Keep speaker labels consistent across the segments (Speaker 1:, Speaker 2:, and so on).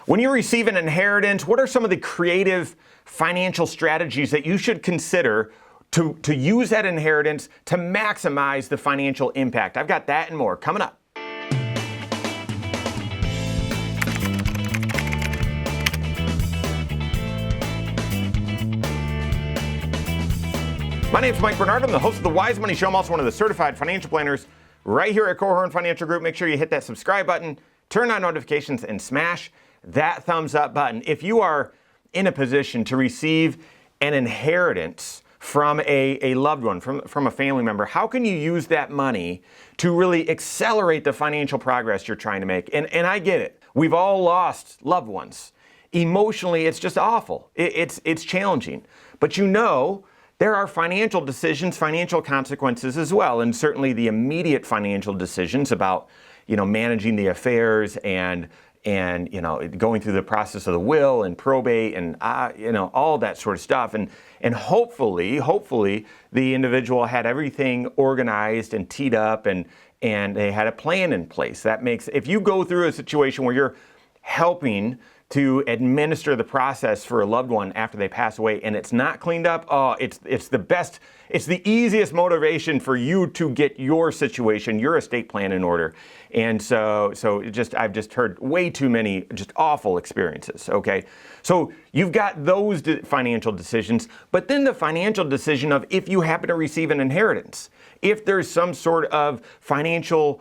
Speaker 1: When you receive an inheritance, what are some of the creative financial strategies that you should consider to use that inheritance to maximize the financial impact? I've got that and more coming up. My name's Mike Bernard. I'm the host of the Wise Money Show. I'm also one of the certified financial planners right here at Korhorn Financial Group. Make sure you hit that subscribe button, turn on notifications, and smash that thumbs up button. If you are in a position to receive an inheritance from a loved one, from a family member, how can you use that money to really accelerate the financial progress you're trying to make? And I get it. We've all lost loved ones. Emotionally, it's just awful. It's challenging. But you know, there are financial decisions, financial consequences as well, and certainly the immediate financial decisions about, managing the affairs and going through the process of the will and probate and all that sort of stuff. And hopefully the individual had everything organized and teed up and they had a plan in place. That makes, if you go through a situation where you're helping to administer the process for a loved one after they pass away and it's not cleaned up, it's the best, it's the easiest motivation for you to get your situation, your estate plan in order. And so I've just heard way too many just awful experiences, okay? So you've got those financial decisions, but then the financial decision of if you happen to receive an inheritance, if there's some sort of financial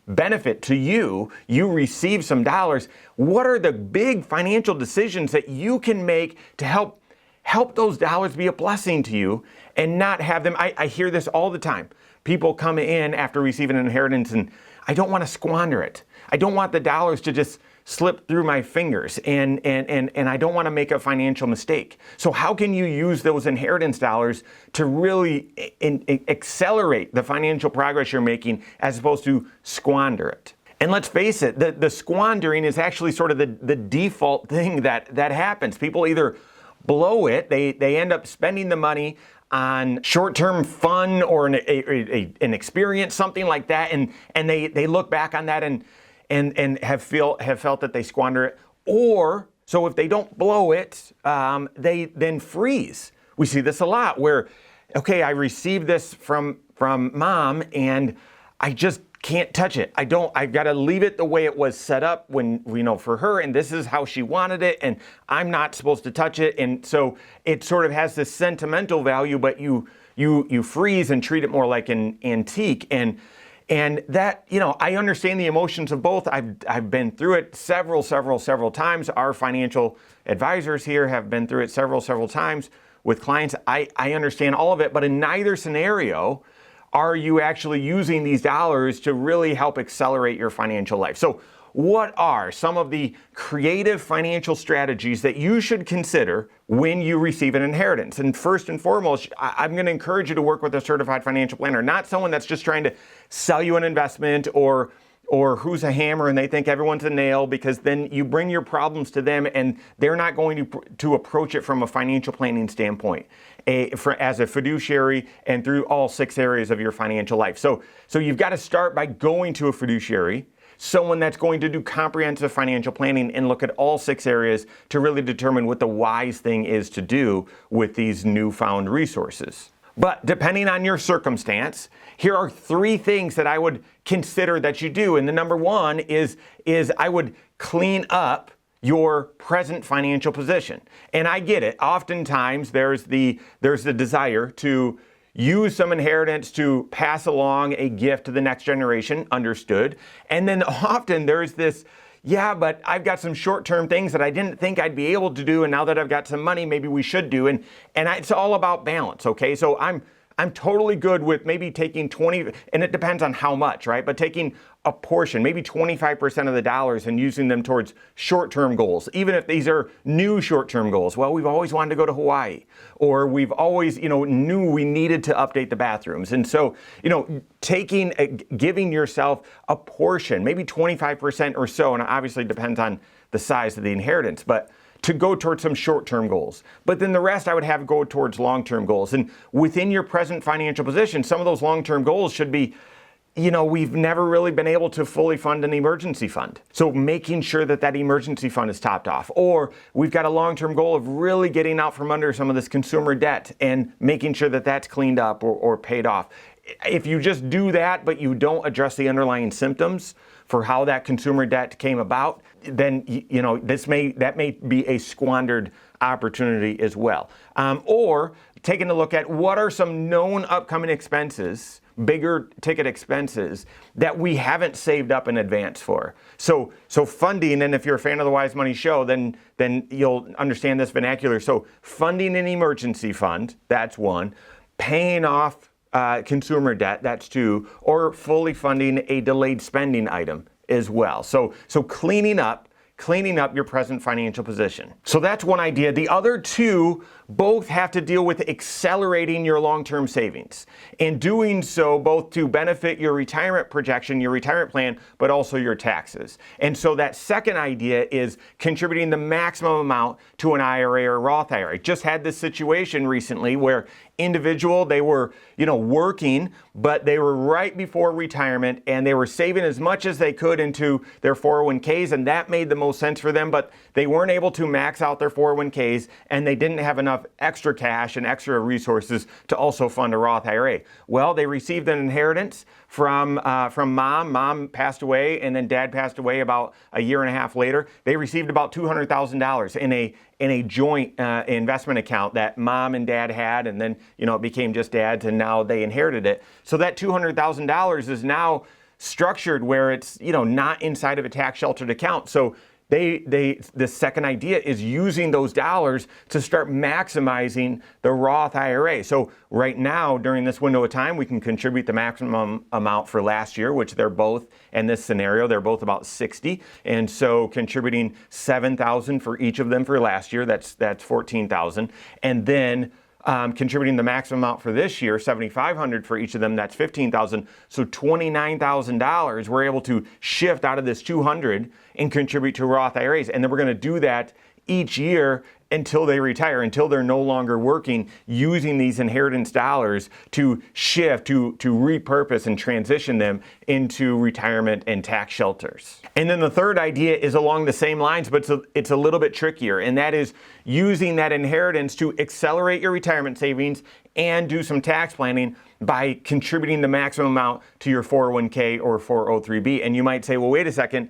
Speaker 1: benefit to you, you receive some dollars. What are the big financial decisions that you can make to help those dollars be a blessing to you and not have them? I hear this all the time. People come in after receiving an inheritance and I don't want to squander it. I don't want the dollars to just slip through my fingers and I don't want to make a financial mistake. So how can you use those inheritance dollars to really accelerate the financial progress you're making as opposed to squander it? And let's face it, the squandering is actually sort of the default thing that happens. People either blow it, they end up spending the money on short-term fun or an experience, something like that, and they look back on that and have felt that they squander it. Or, so if they don't blow it, they then freeze. We see this a lot where, okay, I received this from mom and I just can't touch it. I've got to leave it the way it was set up for her, and this is how she wanted it, and I'm not supposed to touch it. And so it sort of has this sentimental value, but you freeze and treat it more like an antique. And that, I understand the emotions of both. I've been through it several times. Our financial advisors here have been through it several times with clients. I understand all of it, but in neither scenario are you actually using these dollars to really help accelerate your financial life. So what are some of the creative financial strategies that you should consider when you receive an inheritance? And first and foremost, I'm going to encourage you to work with a certified financial planner, not someone that's just trying to sell you an investment or who's a hammer and they think everyone's a nail, because then you bring your problems to them and they're not going to approach it from a financial planning standpoint as a fiduciary and through all 6 areas of your financial life. So you've got to start by going to a fiduciary, someone that's going to do comprehensive financial planning and look at all 6 areas to really determine what the wise thing is to do with these newfound resources. But depending on your circumstance, here are 3 things that I would consider that you do. And the number 1 is I would clean up your present financial position. And I get it. Oftentimes there's the desire to use some inheritance to pass along a gift to the next generation, understood. And then often there's this, yeah, but I've got some short-term things that I didn't think I'd be able to do, and now that I've got some money, maybe we should do. And it's all about balance, okay? So I'm totally good with maybe taking 20, and it depends on how much, right? But taking a portion, maybe 25% of the dollars and using them towards short-term goals, even if these are new short-term goals. Well, we've always wanted to go to Hawaii, or we've always, knew we needed to update the bathrooms. And so, giving yourself a portion, maybe 25% or so, and it obviously depends on the size of the inheritance, but to go towards some short-term goals. But then the rest I would have go towards long-term goals. And within your present financial position, some of those long-term goals should be we've never really been able to fully fund an emergency fund. So making sure that that emergency fund is topped off, or we've got a long-term goal of really getting out from under some of this consumer debt and making sure that that's cleaned up or paid off. If you just do that, but you don't address the underlying symptoms for how that consumer debt came about, then that may be a squandered opportunity as well. Or taking a look at what are some known upcoming expenses, bigger ticket expenses that we haven't saved up in advance for. So funding, and if you're a fan of the Wise Money Show, then you'll understand this vernacular. So funding an emergency fund, that's one. Paying off consumer debt, that's two. Or fully funding a delayed spending item as well. So cleaning up your present financial position. So that's one idea. The other two both have to deal with accelerating your long-term savings, and doing so both to benefit your retirement projection, your retirement plan, but also your taxes. And so that second idea is contributing the maximum amount to an IRA or Roth IRA. Just had this situation recently where they were, working, but they were right before retirement, and they were saving as much as they could into their 401ks, and that made the most sense for them, but they weren't able to max out their 401ks, and they didn't have enough extra cash and extra resources to also fund a Roth IRA. Well, they received an inheritance from mom. Mom passed away, and then dad passed away about a year and a half later. They received about $200,000 in a joint investment account that mom and dad had, and then it became just dad's, and now they inherited it. So that $200,000 is now structured where it's not inside of a tax sheltered account. So the second idea is using those dollars to start maximizing the Roth IRA. So right now, during this window of time, we can contribute the maximum amount for last year, which they're both, in this scenario, they're both about 60. And so contributing $7,000 for each of them for last year, that's $14,000. And then contributing the maximum amount for this year, $7,500 for each of them, that's $15,000. So $29,000 we're able to shift out of this $200 and contribute to Roth IRAs. And then we're going to do that each year until they retire, until they're no longer working, using these inheritance dollars to shift, to repurpose and transition them into retirement and tax shelters. And then the third idea is along the same lines, but it's a little bit trickier, and that is using that inheritance to accelerate your retirement savings and do some tax planning by contributing the maximum amount to your 401k or 403b. And you might say, well, wait a second,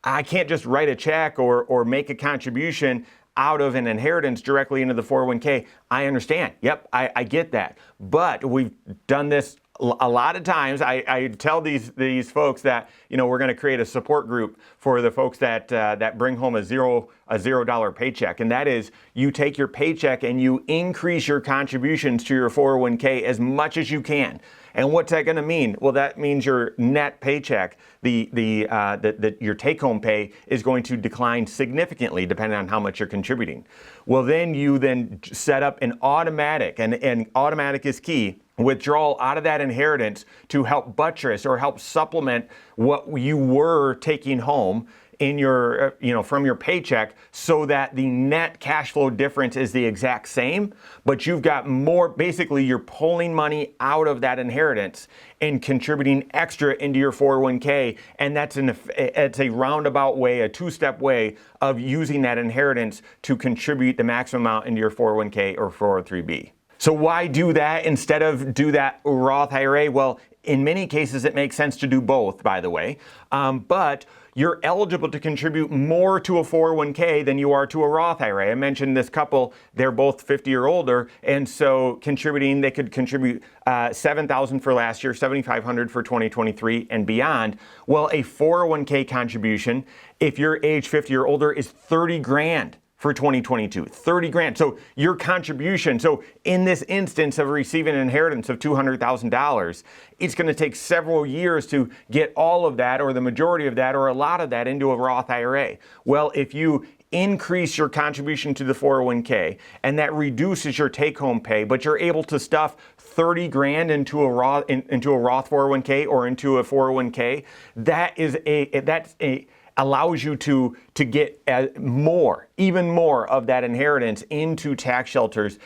Speaker 1: I can't just write a check or make a contribution out of an inheritance directly into the 401k. I understand. Yep, I get that. But we've done this a lot of times. I tell these folks that we're going to create a support group for the folks that bring home a $0 paycheck, and that is you take your paycheck and you increase your contributions to your 401k as much as you can. And what's that going to mean? Well, that means your net paycheck, your take-home pay, is going to decline significantly depending on how much you're contributing. Well, then you set up an automatic, and automatic is key, withdrawal out of that inheritance to help buttress or help supplement what you were taking home in your, from your paycheck, so that the net cash flow difference is the exact same, but you've got more. Basically, you're pulling money out of that inheritance and contributing extra into your 401k, and it's a roundabout way, a two-step way of using that inheritance to contribute the maximum amount into your 401k or 403b. So why do that instead of do that Roth IRA? Well, in many cases, it makes sense to do both, by the way, but you're eligible to contribute more to a 401k than you are to a Roth IRA. I mentioned this couple, they're both 50 or older, and so they could contribute $7,000 for last year, $7,500 for 2023 and beyond. Well, a 401k contribution, if you're age 50 or older, is $30,000 for 2022, $30,000. So your contribution, so in this instance of receiving an inheritance of $200,000, it's going to take several years to get all of that, or the majority of that, or a lot of that into a Roth IRA. Well, if you increase your contribution to the 401k and that reduces your take-home pay, but you're able to stuff $30,000 into a Roth 401k or into a 401k, that's allows you to get even more of that inheritance into tax shelters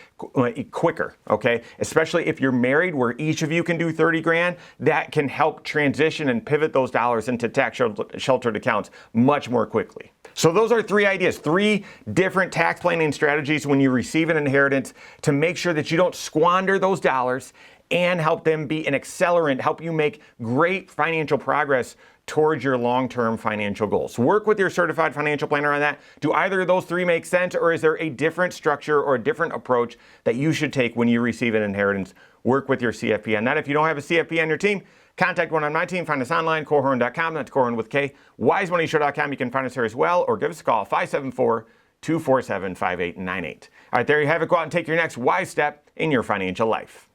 Speaker 1: quicker, okay? Especially if you're married, where each of you can do 30 grand, that can help transition and pivot those dollars into tax sheltered accounts much more quickly. So those are 3 ideas, 3 different tax planning strategies when you receive an inheritance to make sure that you don't squander those dollars and help them be an accelerant, help you make great financial progress towards your long-term financial goals. Work with your certified financial planner on that. Do either of those 3 make sense, or is there a different structure or a different approach that you should take when you receive an inheritance? Work with your CFP on that. If you don't have a CFP on your team, contact one on my team. Find us online, Korhorn.com. That's Korhorn with K. WiseMoneyShow.com. You can find us there as well, or give us a call, 574-247-5898. All right, there you have it. Go out and take your next wise step in your financial life.